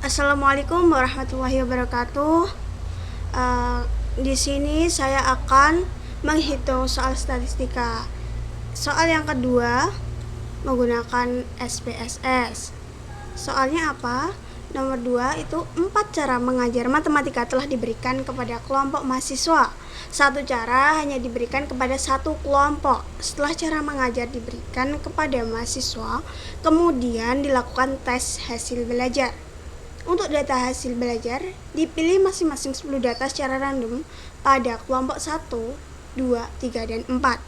Assalamualaikum warahmatullahi wabarakatuh. Di sini saya akan menghitung soal statistika. Soal yang kedua menggunakan SPSS. Soalnya apa? Nomor 2 itu 4 cara mengajar matematika telah diberikan kepada kelompok mahasiswa. 1 cara hanya diberikan kepada 1 kelompok. Setelah cara mengajar diberikan kepada mahasiswa, kemudian dilakukan tes hasil belajar. Untuk data hasil belajar, dipilih masing-masing 10 data secara random pada kelompok 1, 2, 3, dan 4.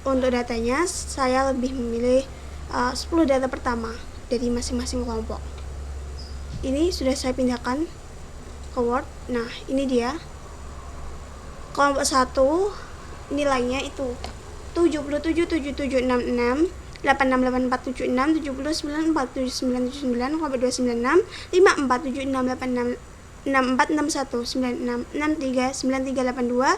Untuk datanya, saya lebih memilih 10 data pertama dari masing-masing kelompok. Ini sudah saya pindahkan ke Word. Nah, ini dia. Kelompok 1 nilainya itu 777766, 868476, 7947979, kelompok 2 96, 547686, 646196, 63 9382,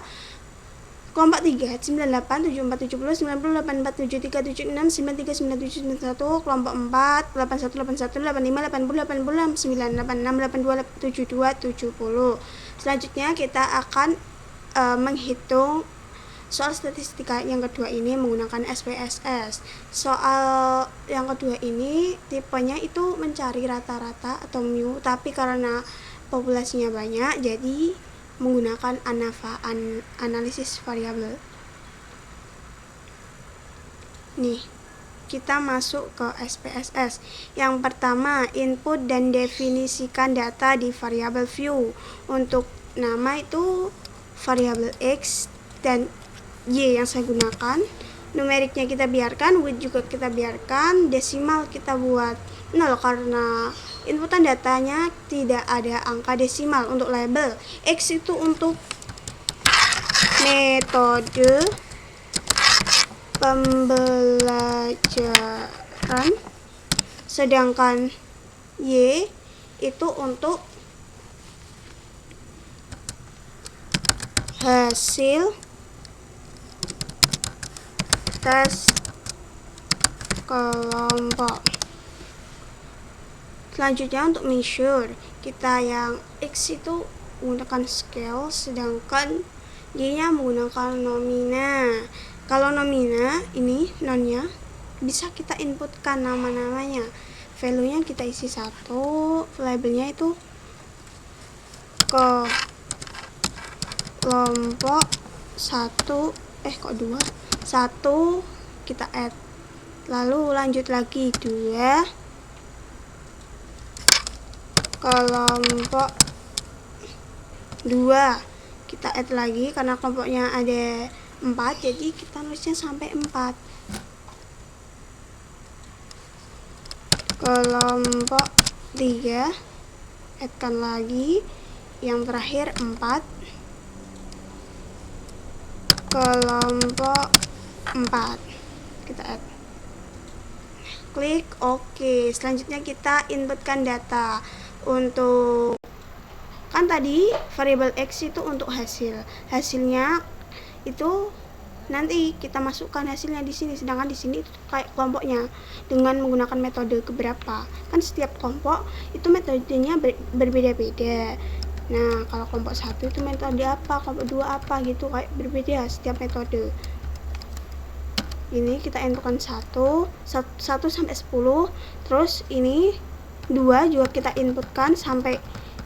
kelompok 3 98 7470, 90 8473 76, 93 9791, kelompok 4 8181 85 80 80 69 86 82 72 70. Selanjutnya kita akan menghitung soal statistika yang kedua ini menggunakan SPSS. Soal yang kedua ini tipenya itu mencari rata-rata atau mu, tapi karena populasinya banyak jadi menggunakan analisis variabel. Nih, kita masuk ke SPSS. Yang pertama, input dan definisikan data di variabel view. Untuk nama itu variabel X dan Y yang saya gunakan. Numeriknya kita biarkan, width juga kita biarkan, desimal kita buat 0 karena inputan datanya tidak ada angka desimal. Untuk label, X itu untuk metode pembelajaran, sedangkan Y itu untuk hasil tes kelompok. Selanjutnya untuk measure, kita yang X itu menggunakan scale, sedangkan Y-nya menggunakan nomina. Kalau nomina, ini nonnya, bisa kita inputkan nama-namanya. Value-nya kita isi 1, labelnya itu ke kelompok 1, 1 kita add, lalu lanjut lagi 2 kelompok 2 kita add lagi karena kelompoknya ada 4, jadi kita nulisnya sampai 4. Kelompok 3 add-kan lagi, yang terakhir 4 kelompok 4 kita add, klik OK. Selanjutnya kita inputkan data. Untuk kan tadi variabel X itu untuk hasilnya itu nanti kita masukkan hasilnya di sini, sedangkan di sini itu kayak kelompoknya dengan menggunakan metode keberapa. Kan setiap kelompok itu metodenya berbeda-beda. Nah, kalau kelompok 1 itu metode apa, kelompok 2 apa gitu, kayak berbeda setiap metode. Ini kita inputkan 1 sampai 10, terus ini 2 juga kita inputkan sampai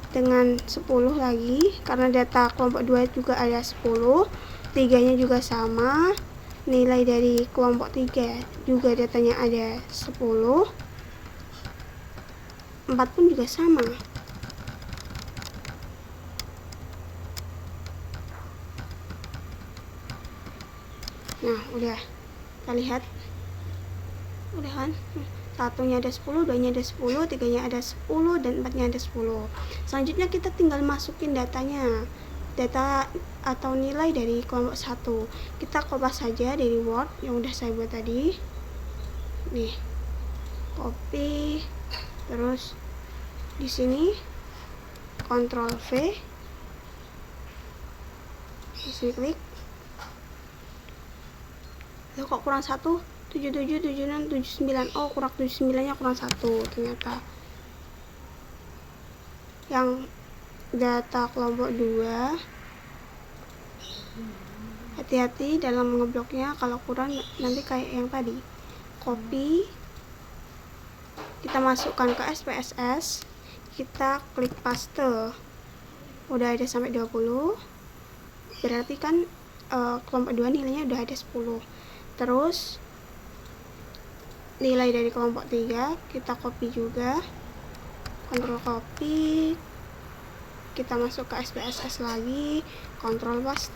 dengan 10 lagi, karena data kelompok 2 juga ada 10, 3-nya juga sama, nilai dari kelompok 3 juga datanya ada 10, 4 pun juga sama. Nah, udah kita lihat, udah kan, 1-nya ada 10, 2-nya ada 10, 3-nya ada 10, dan 4-nya ada 10. Selanjutnya kita tinggal masukin datanya, data atau nilai dari kelompok 1. Kita kopas saja dari Word yang udah saya buat tadi. Nih, copy, terus di sini Ctrl V, di sini klik. Loh, kok kurang 1? 77, 76, 79. Oh, kurang 79-nya kurang 1 ternyata. yang data kelompok 2. Hati-hati dalam ngebloknya, kalau kurang nanti kayak yang tadi. Copy, kita masukkan ke SPSS, kita klik paste. Udah ada sampai 20, berarti kan kelompok 2 nilainya udah ada 10. Terus nilai dari kelompok 3 kita copy juga, kontrol copy, kita masuk ke SPSS lagi, kontrol paste.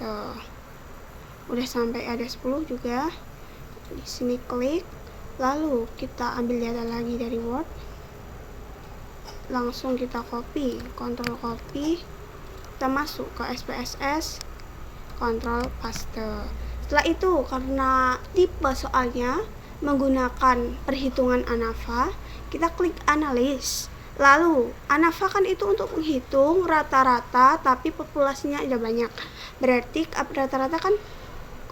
Udah sampai ada 10 juga. Di sini klik, lalu kita ambil data lagi dari Word, langsung kita copy, kontrol copy, kita masuk ke SPSS, kontrol paste. Setelah itu, karena tipe soalnya menggunakan perhitungan ANAVA, kita klik analis. Lalu ANAVA kan itu untuk menghitung rata-rata tapi populasinya ada banyak, berarti rata-rata kan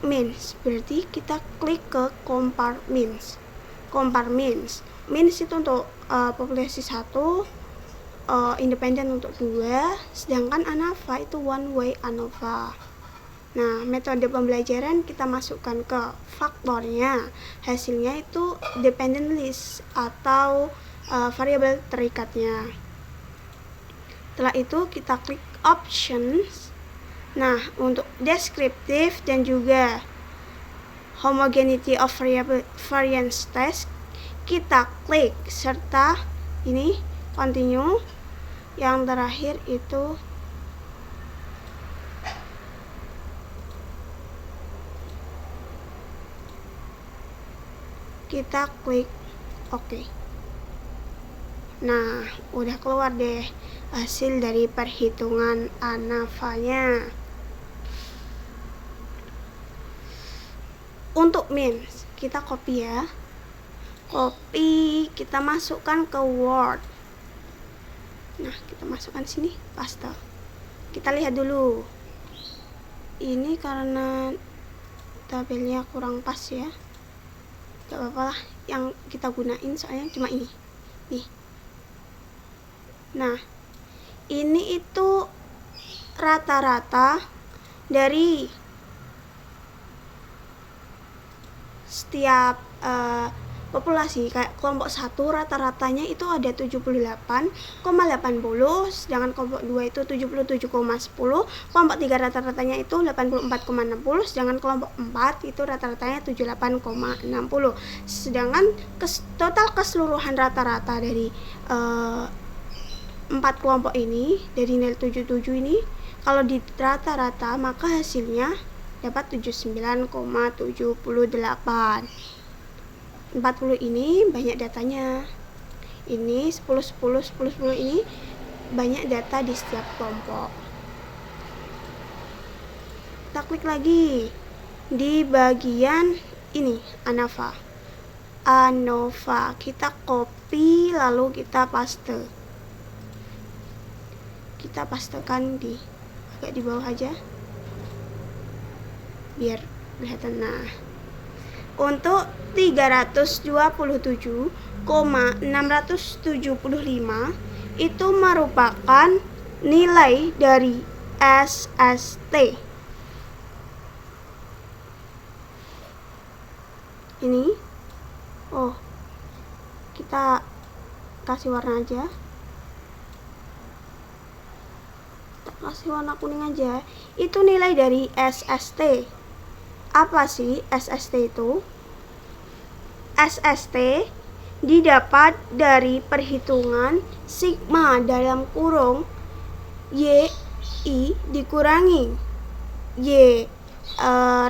means, berarti kita klik ke compare means. Means itu untuk populasi 1, independen untuk 2, sedangkan ANAVA itu one way ANOVA. Nah, metode pembelajaran kita masukkan ke faktornya, hasilnya itu dependent list atau variabel terikatnya. Setelah itu kita klik options. Nah, untuk descriptive dan juga homogeneity of variance test kita klik, serta ini continue. Yang terakhir itu kita klik OK. Nah, udah keluar deh hasil dari perhitungan ANAVA-nya. Untuk means, kita copy ya. Copy, kita masukkan ke Word. Nah, kita masukkan sini, paste. Kita lihat dulu. Ini karena tabelnya kurang pas ya. Gak apa-apa lah, yang kita gunain soalnya cuma ini. Nih. Nah, ini itu rata-rata dari setiap populasi. Kayak kelompok 1 rata-ratanya itu ada 78,80, sedangkan kelompok 2 itu 77,10, kelompok 3 rata-ratanya itu 84,60, sedangkan kelompok 4 itu rata-ratanya 78,60. Sedangkan total keseluruhan rata-rata dari 4 kelompok ini, dari nilai 77 ini, kalau di rata-rata maka hasilnya dapat 79,78. 40 ini banyak datanya. Ini 10 10 10 10 ini banyak data di setiap kelompok. Kita klik lagi di bagian ini ANOVA. Kita copy lalu kita paste. Kita pastekan di agak di bawah aja biar kelihatan. Nah, untuk 327,675 itu merupakan nilai dari SST. Ini kita kasih warna aja, kasih warna kuning aja. Itu nilai dari SST. Apa sih SST itu? SST didapat dari perhitungan sigma dalam kurung YI dikurangi Y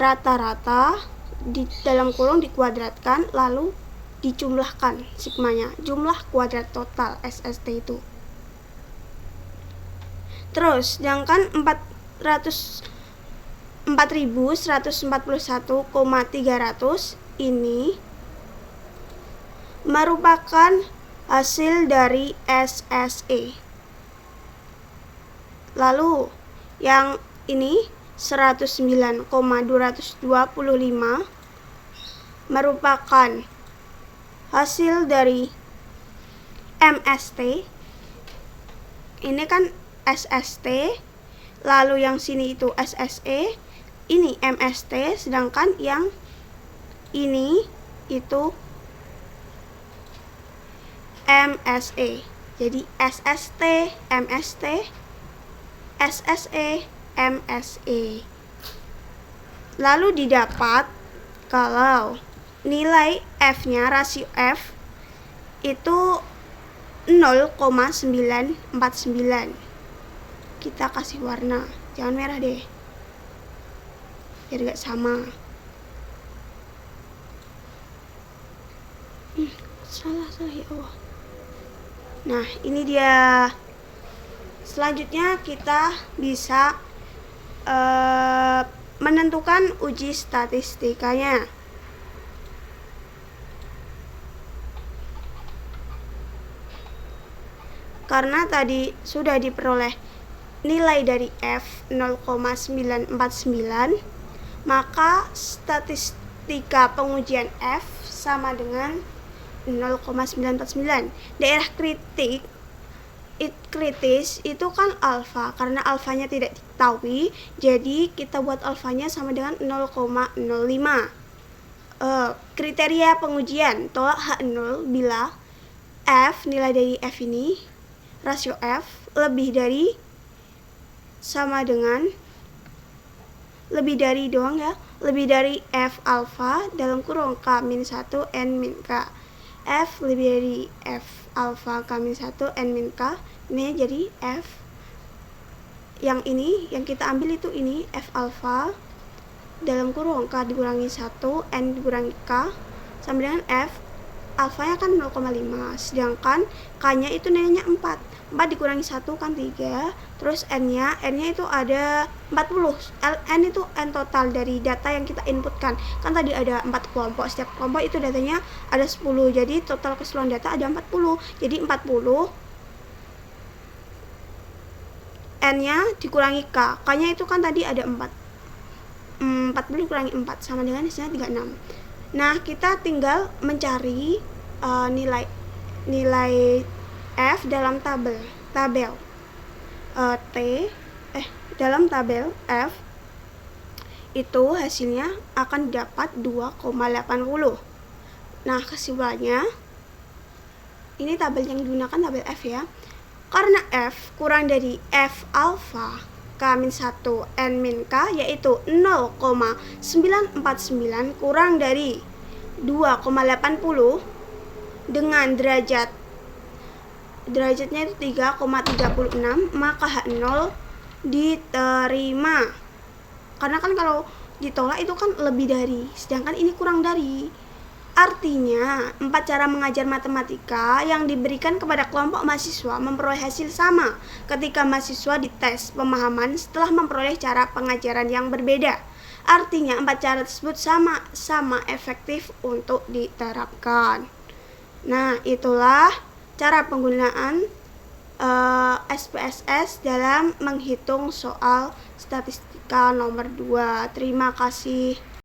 rata-rata di dalam kurung dikuadratkan lalu dijumlahkan sigmanya, jumlah kuadrat total SST itu. Terus sedangkan 4141,300 ini merupakan hasil dari SSE. Lalu yang ini 109,225 merupakan hasil dari MST. ini kan SST, lalu yang sini itu SSE, ini MST, sedangkan yang ini itu MSE. Jadi SST, MST, SSE, MSE. Lalu didapat kalau nilai F-nya, rasio F itu 0,949. Kita kasih warna, jangan merah deh, biar gak sama. Salah ya Allah. Nah, ini dia. Selanjutnya kita bisa menentukan uji statistikanya. Karena tadi sudah diperoleh nilai dari F 0,949, maka statistika pengujian F sama dengan 0,949. Daerah kritis itu kan alfa, karena alfanya tidak diketahui, jadi kita buat alfanya sama dengan 0,05. Kriteria pengujian tolak H0 bila F, nilai dari F ini, rasio F lebih dari sama dengan lebih dari doang ya, lebih dari F alfa dalam kurung K-1 N-K. F lebih dari F alfa K-1 N-K. Ini jadi F yang ini yang kita ambil itu ini F alfa dalam kurung K dikurangi 1 N dikurangi K sama dengan F alfanya kan 0,5, sedangkan K-nya itu nilainya 4. 4 dikurangi 1 kan 3, terus N-nya itu ada 40. N itu N total dari data yang kita inputkan. Kan tadi ada 4 kelompok, setiap kelompok itu datanya ada 10, jadi total keseluruhan data ada 40. Jadi 40 N-nya dikurangi K. K-nya itu kan tadi ada 4. 40 dikurangi 4 sama dengan hasilnya 36. Nah, kita tinggal mencari nilai F dalam tabel dalam tabel F itu hasilnya akan dapat 2,80. Nah, kesimpulannya ini tabel yang digunakan tabel F ya. Karena F kurang dari F alfa K-1 N-K yaitu 0,949 kurang dari 2,80 dengan derajatnya itu 3,36, maka H0 diterima. Karena kan kalau ditolak itu kan lebih dari, sedangkan ini kurang dari. Artinya 4 cara mengajar matematika yang diberikan kepada kelompok mahasiswa memperoleh hasil sama ketika mahasiswa dites pemahaman setelah memperoleh cara pengajaran yang berbeda. Artinya 4 cara tersebut sama efektif untuk diterapkan. Nah, itulah cara penggunaan SPSS dalam menghitung soal statistika nomor 2. Terima kasih.